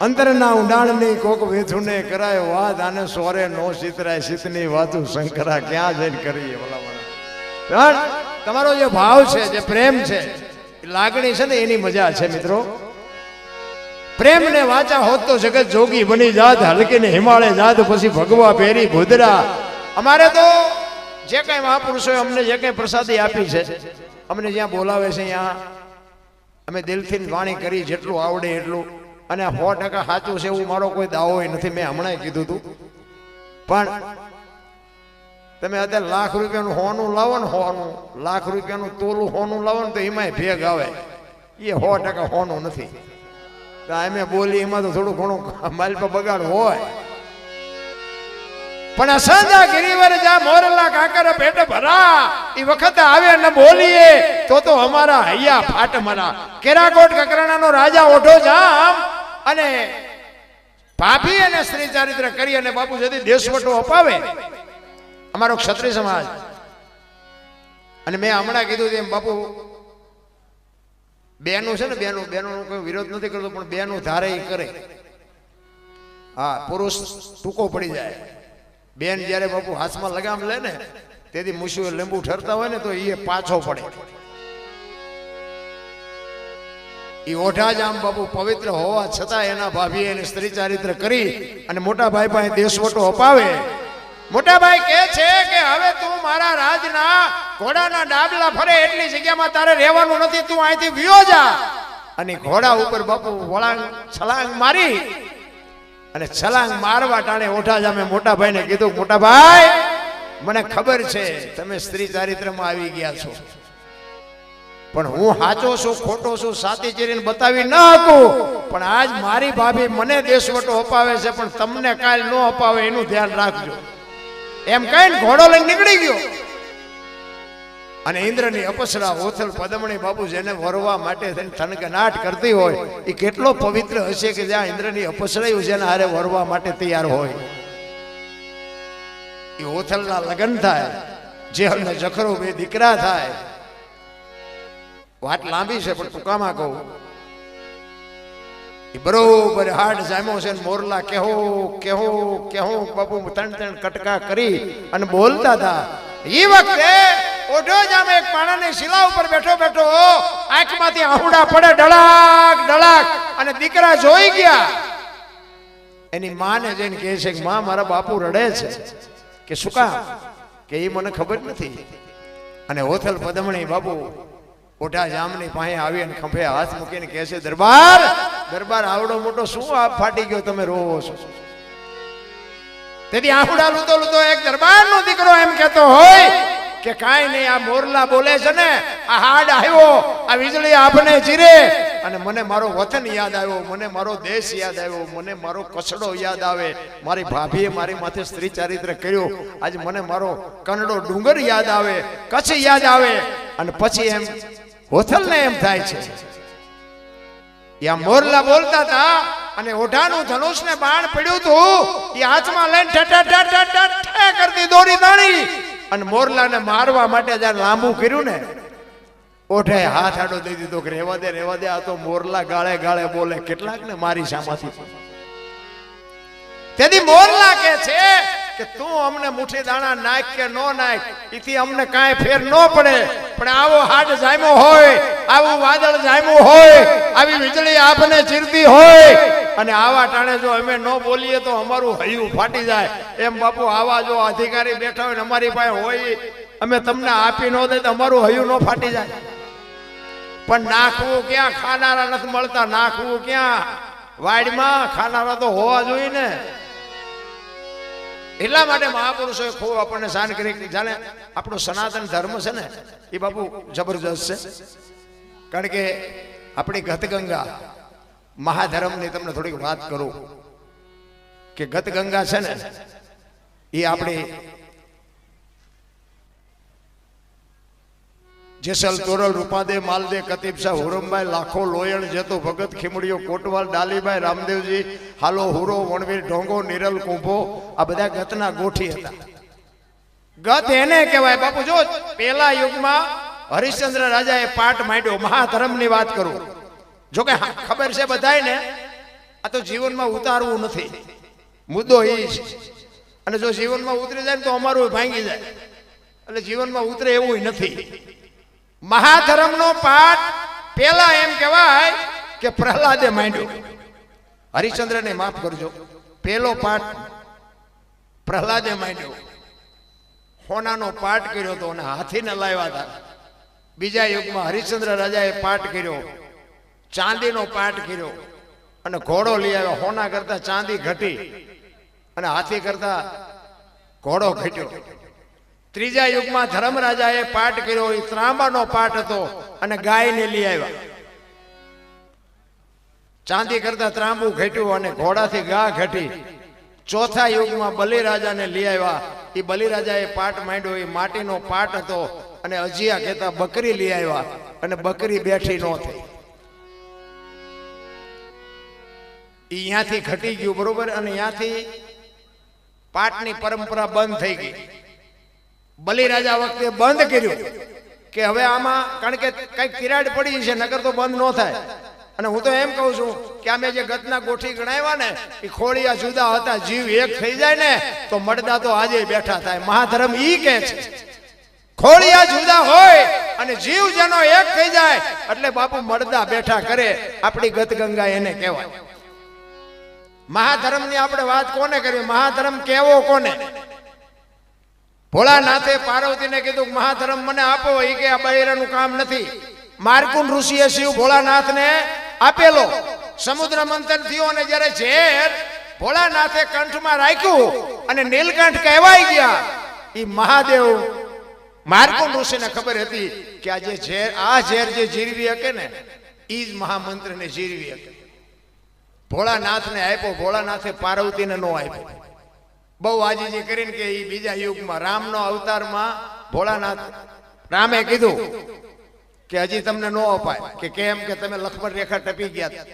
અંતરના ઊંડાણની કોક વેથુને કરાય વાત, આને સોરે નો સીતરાય, સીતની વાતું શંકરા ક્યાં જઈને કરીએ ભલામણા. તમારો જે ભાવ છે, જે પ્રેમ છે, લાગણી છે ને, એની મજા છે મિત્રો. પ્રેમ ને વાચા હોત તો જગત જોગી બની જાત, હલકીને હિમાલય જાત, પછી ભગવા પહેરી ભૂદરા. અમારે તો જે કઈ મહાપુરુષોએ અમને જે કઈ પ્રસાદી આપી છે, અમને જ્યાં બોલાવે છે ત્યાં અમે દિલથી વાણી કરી જેટલું આવડે એટલું. અને 100% સાચું છે એવું મારો કોઈ દાવો નથી. મેં હમણાં કીધું હતું, પણ તમે અત્યારે લાખ રૂપિયાનું હોનું લાવો ને, હોનું લાખ રૂપિયાનું તોલું હોનું લાવો ને, તો એમાંય ભેગ આવે. એ 100% હોનું નથી. અમે બોલી એમાં તો થોડું ઘણું માલ પર બગાડ હોય. પણ સાંજા ગિરિવર જા મોરલા કાકર પેટ ભરા, એ વખતે આવે ને બોલીએ તો અમારા હૈયા ફાટ મરા. કેરાકોટ કકરાણાનો રાજા ઓઢો જામ અને ભાભી અને સ્ત્રી ચારિત્ર કરી અને બાપુ જતી દેશવટો અપાવે અમારો ક્ષત્રિય સમાજ. અને મેં હમણાં કીધું એમ બાપુ બેનું છે ને, બેનું કોઈ વિરોધ નથી કરતો, પણ બેનું ધારે એ કરે. હા, પુરુષ ટૂંકો પડી જાય. બેન જયારે બાપુ હાથમાં લગામ લે ને, તેથી મુશીઓ લીંબુ ઠરતા હોય ને, તો એ પાછો પડે. એ ઓઢા જ આમ બાપુ પવિત્ર હોવા છતાં એના ભાભી એને સ્ત્રી ચારિત્ર કરી અને મોટા ભાઈ પાસે દેશવટો અપાવે. મોટા ભાઈ કહે છે કે હવે તું મારા રાજના ઘોડાના ડાબલા ફરે એટલી જગ્યામાં તારે રહેવાનું નથી, તું અહીંથી વિયો જા. અને ઘોડા ઉપર બાપુ વળાંગ છલાંગ મારી અને છલાંગ મારવા ટાણે ઓઢા જામે મોટા ભાઈને કીધું, મોટા ભાઈ મને ખબર છે તમે સ્ત્રી ચારિત્રમાં આવી ગયા છો, પણ હું સાચો છું ખોટો છું સાતી ચીરીને બતાવી ન શકું. પણ આજ મારી ભાભી મને દેશવટો અપાવે છે, પણ તમને કાલ ન અપાવે એનું ધ્યાન રાખજો. એમ કહીને ઘોડો લઈને નીકળી ગયો. અને ઇન્દ્રની અપસરા ઓથલ પદમણી બાપુ જેને વરવા માટે થનગનાટ કરતી હોય, એ કેટલો પવિત્ર હશે કે જ્યાં ઇન્દ્રની અપસરા જેને હારે વરવા માટે તૈયાર હોય. એ ઓથલના લગ્ન થાય, જેહલને જખરો બે દીકરા થાય. વાત લાંબી છે પણ ટૂંકામાં કહું, બરોબર હાડ જામ્યો છે. મોરલા કેહો કેહો કેહો બાપુ 3 કટકા કરી અને બોલતા હતા. એ વખતે ઓઢો જામે એક પાણાની શિલા ઉપર બેઠો બેઠો આંખમાંથી આહુડા પડે ડળાક ડળાક, અને દીકરા જોઈ ગયા. એની માને જઈને કહે છે કે માં મારા બાપુ રડે છે. કે શું કામ? કે એ મને ખબર નથી. અને ઓથલ પદમણી બાપુ ઓઢા જામની પાસે આવી અને ખંભે હાથ મૂકીને કહે છે, દરબાર દરબાર આવડો મોટો શું આપ ફાટી ગયો, તમે રોવો છો? તેથી આહુડા લૂતો લૂતો એક દરબારનો દીકરો એમ કહેતો હોય કે કાંઈ નહીં, આ મોરલા બોલે છે ને, આ હાડ આવ્યો, આ વીજળી આપને ચીરે અને મને મારો વતન યાદ આવ્યો, મને મારો દેશ યાદ આવ્યો, મને મારો કસડો યાદ આવે, મારી ભાભીએ મારી માથે સ્ત્રી ચારિત્ર કર્યું, આજે મને મારો કનડો ડુંગર યાદ આવે, કચ્છ યાદ આવે. અને પછી એમ હોથલને એમ થાય છે, યા મોરલા બોલતા હતા અને ઓઢાનું ધનુષને બાણ પડ્યું હતું, એ હાથમાં લઈને ઠઠ કરતી દોરી દાણી અને મોરલાને મારવા માટે જ્યારે લાંબુ કર્યું ને, ઓઢાએ હાથ આડો દઈ દીધો કે રેવા દે રેવા દે, આ તો મોરલા ગાળે ગાળે બોલે, કેટલાક ને મારી સામાથી. તેથી મોરલા કે છે કે તું અમને મુઠ્ઠી દાણા નાખ કે નો નાખ, એથી અમને કાંઈ ફેર ન પડે, પણ આવો હાડ જામ્યો હોય, આવું વાદળ જામ્યું હોય, આવી વીજળી આપને ચીરતી હોય અને આવા ટાણે જો અમે ન બોલીએ તો અમારું હૈયું ફાટી જાય. એમ બાપુ આવા જો અધિકારી બેઠા હોય ને અમારી પાસે હોય, અમે તમને આપી ન દે તો અમારું હૈયું ન ફાટી જાય. પણ નાખવું ક્યાં? ખાનારા નથી મળતા. નાખવું ક્યાં? વાડમાં. ખાનારા તો હોવા જોઈએ ને. એટલા માટે મહાપુરુષોએ ખૂબ આપણને શાન કરી. જાણે આપણો સનાતન ધર્મ છે ને, એ બાપુ જબરજસ્ત છે. કારણ કે આપણી ગતગંગા મહાધર્મની તમને થોડીક વાત કરું કે ગતગંગા છે ને, એ આપણી જેસલ તોરલ રૂપાદે માલદે કતીબ શાહ હુરમભાઈ લાખો લોયણ જેતો ભગત ખીમડીઓ કોટવાલ ડાલીભાઈ રામદેવજી હાલો હુરો વણવીર ઢોંગો નિરલ કુંભો, આ બધા ગતના ગોઠી હતા. ગત એને કહેવાય બાપુ. જો પેલા યુગમાં હરિશ્ચંદ્ર રાજાએ પાટ માંડ્યો, મહાધર્મની વાત કરું. જો કે ખબર છે બધાયને, આ તો જીવનમાં ઉતારવું નથી, મુદ્દો એ છે. અને જો જીવનમાં ઉતરી જાય ને તો અમારું ભાંગી જાય, એટલે જીવનમાં ઉતરે એવું નથી. મહાધર્મનો પાઠ પેલા એમ કહેવાય કે પ્રહલાદે માંડ્યો. હરિશ્ચંદ્રને માફ કરજો, પેલો પાઠ પ્રહલાદે માંડ્યો. હોનાનો પાઠ કર્યો હતો અને હાથીને લાવ્યા હતા. બીજા યુગમાં હરિશ્ચંદ્ર રાજાએ પાઠ કર્યો, ચાંદીનો પાઠ કર્યો અને ઘોડો લઈ આવ્યો. હોના કરતા ચાંદી ઘટી અને હાથી કરતા ઘોડો ઘટ્યો. ત્રીજા યુગમાં ધર્મરાજાએ પાઠ કર્યો, એ ત્રાંબાનો પાઠ હતો અને ગાયને લઈ આવ્યા. ચાંદી કરતા ત્રાંબુ ઘટ્યું અને ઘોડાથી ગા ઘટી. ચોથા યુગમાં બલિરાજાને લઈ આવ્યા. એ બલિરાજાએ પાઠ માંડ્યો, એ માટીનો પાઠ હતો અને અજિયા કહેતા બકરી લઈ આવ્યા અને બકરી બેઠી ન થઈ. અહીંયાથી ઘટી ગયું, બરોબર. અને અહીંયાથી પાઠની પરંપરા બંધ થઈ ગઈ. બલિરાજા વખતે બંધ કર્યું કે હવે આમાં, કારણ કે કઈક તિરાડ પડી છે, નગર તો બંધ ન થાય. અને હું તો એમ કહું છું કે અમે જે ગતના ગોઠી ગણાવ્યા ને, એ ખોડિયા જુદા હતા, જીવ એક થઈ જાય ને તો મળદા તો આજે બેઠા થાય. મહાધર્મ ઈ કે છે ખોડિયા જુદા હોય અને જીવ જેનો એક થઈ જાય એટલે બાપુ મળદા બેઠા કરે. આપણી ગત ગંગા એને કહેવાય. મહાધર્મની આપણે વાત કોને કરવી? મહાધર્મ કેવો કોને? ભોળાનાથે પાર્વતીને કીધું મહાધર્મ મને આપો. એ કે આ બૈરાનું કામ નથી. માર્કુંડ ઋષિએ શિવ ભોળાનાથને આપેલો. સમુદ્ર મંથન થયો અને જ્યારે ઝેર ભોળાનાથે કંઠમાં રાખ્યું અને નીલકંઠ કહેવાય ગયા, એ મહાદેવ માર્કુંડ ઋષિને ખબર હતી કે આ ઝેર જે જીરવી શકે ને એ જ મહામંત્રને જીરવી શકે. ભોળાનાથને આપ્યો. ભોળાનાથે પાર્વતીને નો આપ્યો. બહુ આજીજી કરીને કે એ બીજા યુગમાં રામનો અવતારમાં ભોળાનાથ રામે કીધું કે હજી તમને નો અપાય. કે કેમ? કે તમે લક્ષ્મણ રેખા ટપી ગયા.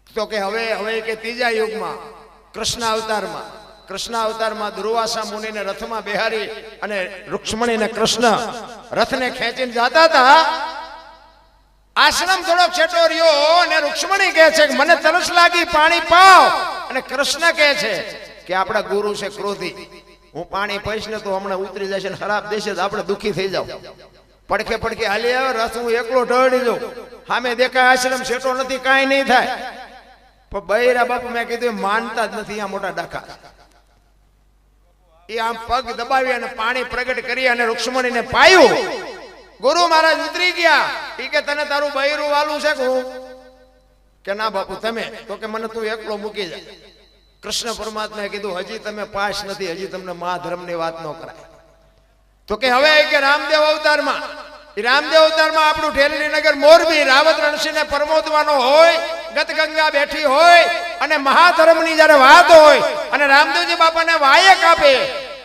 તો કે હવે કે ત્રીજા યુગમાં કૃષ્ણ અવતારમાં દુર્વાસા મુનિને રથમાં બેહારી અને રૂક્ષ્મણીને કૃષ્ણ રથને ખેંચીને જતા હતા. આશ્રમ થોડોક છેટો રહ્યો અને રૂક્ષ્મણી કહે છે કે મને તરસ લાગી, પાણી પાવ. અને કૃષ્ણ કહે છે કે આપણા ગુરુ છે ક્રોધી, હું પાણી પીશ ને તો હમણાં ઉતરી જશે ને ખરાબ દેશે તો આપણે દુઃખી થઈ જાવ. પડખે હાલી આવે રથ, હું એકલો ઢળી જાઉં. સામે દેખાય આશ્રમ છેટો નથી, કાંઈ નહીં થાય. પણ બૈરા બાપુ મેં કીધું માનતા જ નથી. આ મોટા ડાકા એ આમ પગ દબાવી અને પાણી પ્રગટ કરી અને રૂક્ષ્મણીને પાયું. ગુરુ મહારાજ ઉતરી ગયા. એ કે તને તારું બૈરું વાલું છે કે ના બાપુ તમે? તો કે મને તું એકલો મૂકી જાય. કૃષ્ણ પરમાત્માએ કીધું હજી તમે પાસ નથી, હજી તમને મહાધર્મની વાત ન કરાય. તો કે હવે કે રામદેવ અવતારમાં આપણું ઢેલની નગર મોરબી રાવત રણસિંહને પરમોદવાનો હોય, ગત ગંગા બેઠી હોય અને મહાધર્મની જયારે વાત હોય અને રામદેવજી બાપાને વાયક આપે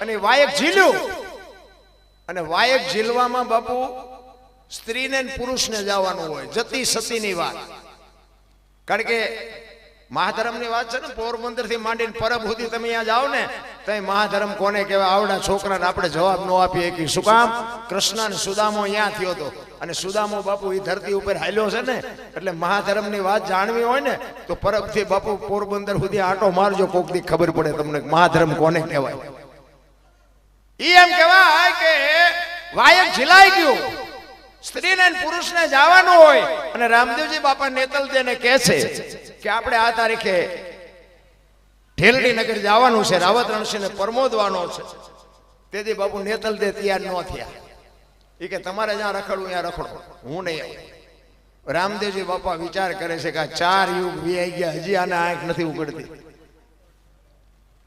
અને વાયક ઝીલ્યું. અને વાયક ઝીલવામાં બાપુ સ્ત્રીને પુરુષને જવાનું હોય, જતી સતીની વાત. કારણ કે મહાધર્મની વાત છે ને, પોરબંદર થી માંડીને પરબ સુધી તમે અહીંયા જાઓ ને તો મહાધર્મ કોને કહેવાય? આવડા છોકરાને આપણે જવાબ ન આપીએ કે શું કામ? કૃષ્ણ અને સુદામો અહીંયા થયો હતો અને સુદામો બાપુ એ ધરતી ઉપર હાલ્યો છે ને, એટલે મહાધર્મની વાત જાણવી હોય ને તો પરબથી બાપુ પોરબંદર સુધી આટો મારજો, કોક દી ખબર પડે તમને મહાધર્મ કોને કહેવાય. એમ કહેવાય કે વાયક ઝીલાઈ ગયું, સ્ત્રીને પુરુષને જવાનું હોય અને રામદેવજી બાપા નેતલ દેને કહે છે કે આપણે આ તારીખે ઢેલડી નગર જવાનું છે, રાવત રણસિંહને પરમોદવાનો છે. તેથી બાપુ નેતલ દે તૈયાર ન થયા. એ કે તમારે જ્યાં રખડવું ત્યાં રખડો, હું નહીં આવું. રામદેવજી બાપા વિચાર કરે છે કે આ 4 યુગ વીઆઈ ગયા, હજી આને આંખ નથી ઉગડતી.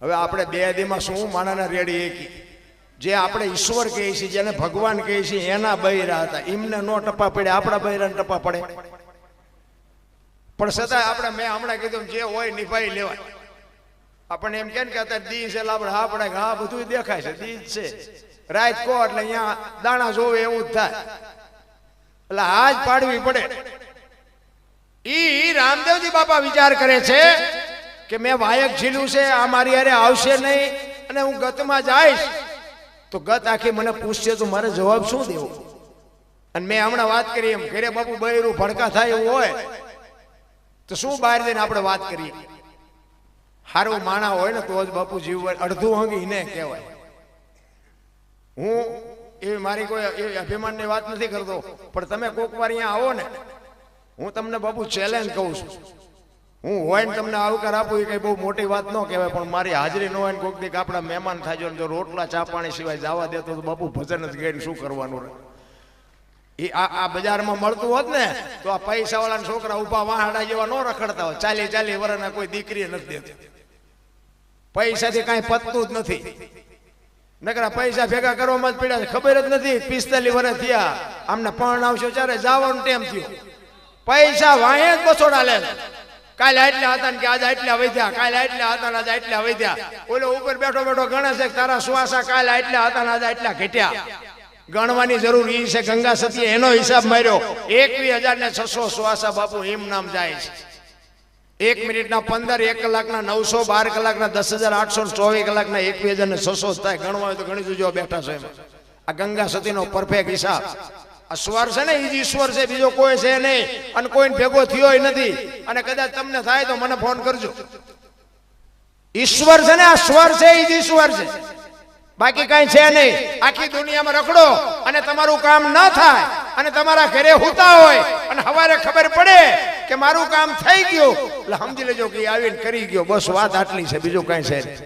હવે આપણે 2 દીમાં શું માણાના રેડી એકી? જે આપણે ઈશ્વર કહીએ છીએ, જેને ભગવાન કહીએ છીએ, એના બૈરા હતા. એમને નો ટપા પડે, આપણા બૈરાને ટપા પડે. પણ છતાં આપણે, મેં હમણાં કીધું જે હોય નિભાઈ લેવાય. આપણને એમ કે અત્યારે દી છે આપણે હા પડે, હા બધું દેખાય છે, દી જ છે. રાત કો એટલે અહીંયા દાણા જોવે એવું જ થાય, એટલે હાજ પાડવી પડે. ઈ રામદેવજી બાપા વિચાર કરે છે કે મેં વાયક ઝીલ્યું છે, આ મારી હારે આવશે નહીં અને હું ગતમાં જઈશ તો ગત આખી મને પૂછશે તો મારે જવાબ શું દેવો? અને મેં હમણાં વાત કરી એમ ઘરે બાપુ બૈરું ભડકા થાય એવું હોય તો શું બહાર જઈને આપણે વાત કરીએ? સારું માણા હોય ને તો જ બાપુ જીવ અડધું અંગી ને કહેવાય. હું એ મારી કોઈ એ અભિમાનની વાત નથી કરતો, પણ તમે કોક વાર અહીંયા આવો ને, હું તમને બાપુ ચેલેન્જ કહું છું. હું હોય ને તમને આવકાર આપું એ કઈ બહુ મોટી વાત ન કહેવાય, પણ મારી હાજરી ન હોય ને કોઈક દીક આપણા મહેમાન થાજો ને જો રોટલા ચા પાણી સિવાય જવા દેતો તો બાપુ ભજન જ ગઈને શું કરવાનું? એ આ બજારમાં મળતું હોત ને તો આ પૈસા વાળા છોકરા ઉભા વાહડા જેવા ન રખડતા હોય. 40 વર્ષના કોઈ દીકરી નથી દેતી. પૈસાથી કાંઈ પતતું જ નથી. નકરા પૈસા ભેગા કરવામાં જ પડ્યા છે. ખબર જ નથી 45 વર્ષ થયા આમને પણ આવશે ત્યારે જવાનું ટેમ થયો. પૈસા વાહે જ બસોડા લે. કાલે આટલા હતા ને કે આજે આટલા વધ્યા, કાલે આટલા હતા ને આજે આટલા વધ્યા. ઓલો ઉપર બેઠો બેઠો ગણે છે કે તારા શ્વાસા કાલે આટલા હતા ને આજે આટલા ઘટ્યા. ગણવાની જરૂર એ છે. ગંગા સતીએ એનો હિસાબ માર્યો. 21,600 શ્વાસા બાપુ એમ નામ જાય છે. 1 મિનિટના 15, 1 કલાકના 900, 12 કલાકના 10,800, 24 કલાકના 21,600 થાય. ગણવા હોય તો ગણી જોજો બેઠા છે એમાં. આ ગંગા સતીનો પરફેક્ટ હિસાબ. આ સ્વર છે ને એ જ ઈશ્વર છે, બીજો કોઈ છે નહીં, અને કોઈને ભેગો થયો નથી. અને કદાચ તમને થાય તો મને ફોન કરજો. ઈશ્વર છે ને આ સ્વર છે એ જ ઈશ્વર છે, બાકી કઈ છે નહીં. આખી દુનિયામાં રખડો અને તમારું કામ ન થાય અને તમારા ઘરે હુતા હોય અને સવારે ખબર પડે કે મારું કામ થઈ ગયું એટલે સમજી લેજો કે આવીને કરી ગયો. બસ વાત આટલી છે, બીજું કઈ છે નહીં.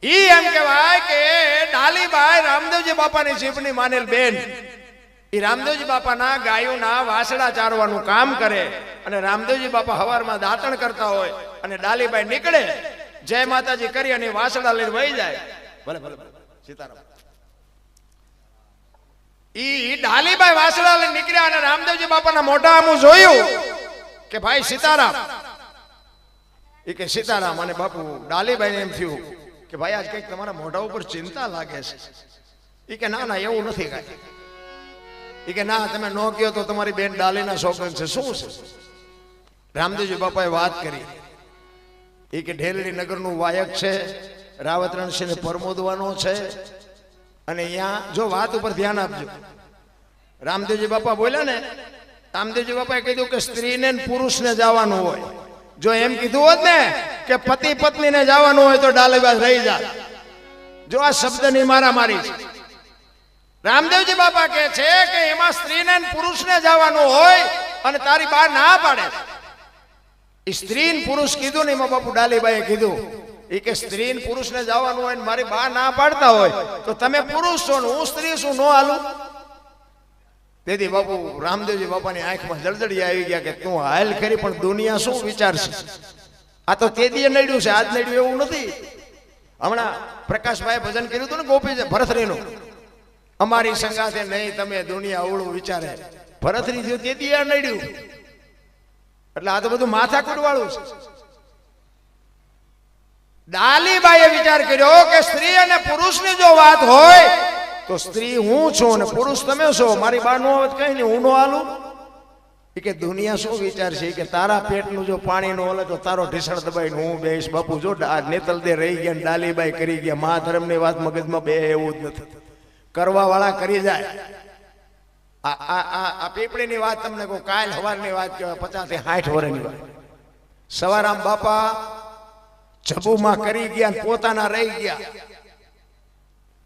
ઈ એમ કહેવાય કે ડાલીબાઈ રામદેવજી બાપાની જીભની માનેલ બેન, એ રામદેવજી બાપાના ગાયોના વાસડા ચારવાનું કામ કરે અને રામદેવજી બાપા હવારમાં દાંતણ કરતા હોય અને ડાલીબાઈ નીકળે જય માતાજી કરી અને વાસડા લઈને વહી જાય. ભલે ભલે સીતારામ. ઈ ડાલીબાઈ વાસડા લઈને નીકળ્યા અને રામદેવજી બાપાના મોઢા હું જોયું કે ભાઈ સીતારામ. એ કે સીતારામ. અને બાપુ ડાલીબાઈને એમ થયું કે ભાઈ આજ કઈક તમારા મોઢા ઉપર ચિંતા લાગે છે. એ કે ના ના એવું નથી કાંઈ. એ કે ના તમે ન કહો તો તમારી બેન ડાલીના શોખન છે. શું છે? રામદેવજી બાપાએ વાત કરી. એ કે ઢેલડી નગરનું વાયક છે, રાવત રણસિંહને પરમોદવાનો છે. અને અહીંયા જો વાત ઉપર ધ્યાન આપજો. રામદેવજી બાપા બોલ્યા ને, રામદેવજી બાપાએ કીધું કે સ્ત્રીને પુરુષને જવાનું હોય. જો એમ કીધું હોત ને કે પતિ પત્નીને જવાનું હોય તો ડાલીબાઈ રહી જાય. જો આ શબ્દની મારામારી છે. રામદેવજી બાપા કહે છે કે એમાં સ્ત્રીને પુરુષને જવાનું હોય અને તારી બા ના પાડે. સ્ત્રી પુરુષ કીધું ને એમાં બાપુ ડાલીબાઈએ કીધું એ કે સ્ત્રી પુરુષને જવાનું હોય ને મારી બા ના પાડતા હોય તો તમે પુરુષ છો ને હું સ્ત્રી છું, નો હાલું. તેથી બાપુ રામદેવજી બાપાની આંખમાં જળજળી આવી ગયા કે તું હાલ ખરી પણ દુનિયા શું વિચારશે? આ તો તે દીએ નડ્યું છે, આજ નડ્યું એવું નથી. હમણાં પ્રકાશભાઈ ભજન કર્યું હતું ને ગોપી ભરતરીનું, અમારી સંગાથે નહીં તમે દુનિયા અવળું વિચારે. ભરતરી થયું તે દીએ નડ્યું. એટલે આ તો બધું માથાકૂટ વાળું છે. ડાલીબાઈએ વિચાર કર્યો કે સ્ત્રી અને પુરુષની જો વાત હોય તો સ્ત્રી હું છું અને પુરુષ તમે છો. મારી બા નો આવે કઈ નહીં, હું નો હાલું. એ કે દુનિયા શું વિચારશે કે તારા પેટનું જો પાણી નો હલે તો તારો ઢીસણ દબાઈને હું બેસ. બાપુ જો નેતલ દે રહી ગયા ને ડાલીબાઈ કરી ગયા. મા ધર્મની વાત મગજમાં બે એવું જ નથી. કરવા વાળા કરી જાય. આ પીપળીની વાત તમને કહું, કાલ સવારની વાત કહેવાય, 50 થી 60 વર્ષની વાત. સવારામ બાપા જબુમાં કરી ગયા, પોતાના રહી ગયા.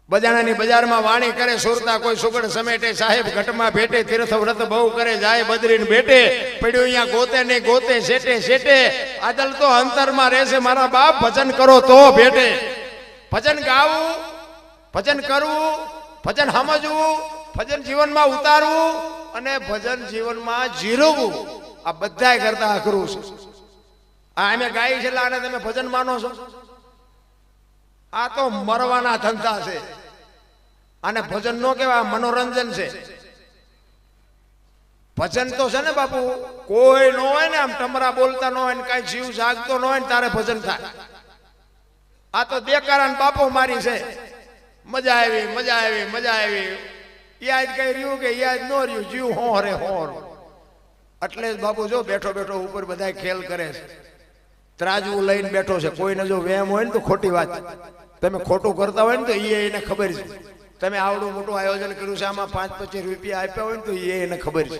બજાણાની બજારમાં વાણી કરે, સુરતા કોઈ સુગડ સમેટે, સાહેબ ઘટમાં ભેટે, તીર્થ વ્રત બહુ કરે, જાય બદરીને ભેટે, પડ્યું અહીંયા ગોતે ને ગોતે, શેટે શેટે, આદલ તો અંતરમાં રહેશે મારા બાપ, ભજન કરો તો ભેટે. ભજન ગાવું, ભજન કરવું, ભજન સમજવું, ભજન જીવનમાં ઉતારવું અને ભજન જીવનમાં જીરવવું, આ બધાય કરતા અઘરું છે. આ અમે ગાઈ છે એટલે આને તમે ભજન માનો છો? આ તો મરવાના ધંધા છે. આને ભજન નો કહેવાય, મનોરંજન છે. ભજન તો છે ને બાપુ, કોઈ નો હોય ને આમ ટમરા બોલતા ન હોય ને કઈ જીવ જાગતો ન હોય ને તારે ભજન થાય. આ તો દેકારા બાપો મારી છે. મજા આવી, મજા આવી, મજા આવી. યાદ કઈ રહ્યું કે યાદ ન રહ્યું, જીવ હોરે હોર. એટલે જ બાપુ જો બેઠો બેઠો ઉપર બધા ખેલ કરે છે. ત્રાજવું લઈને બેઠો છે. કોઈને જો વેમ હોય ને તો ખોટી વાત. તમે ખોટું કરતા હોય ને તો એને ખબર છે. તમે આવડું મોટું આયોજન કર્યું છે, આમાં 5-25 રૂપિયા આપ્યા હોય ને તો એને ખબર છે.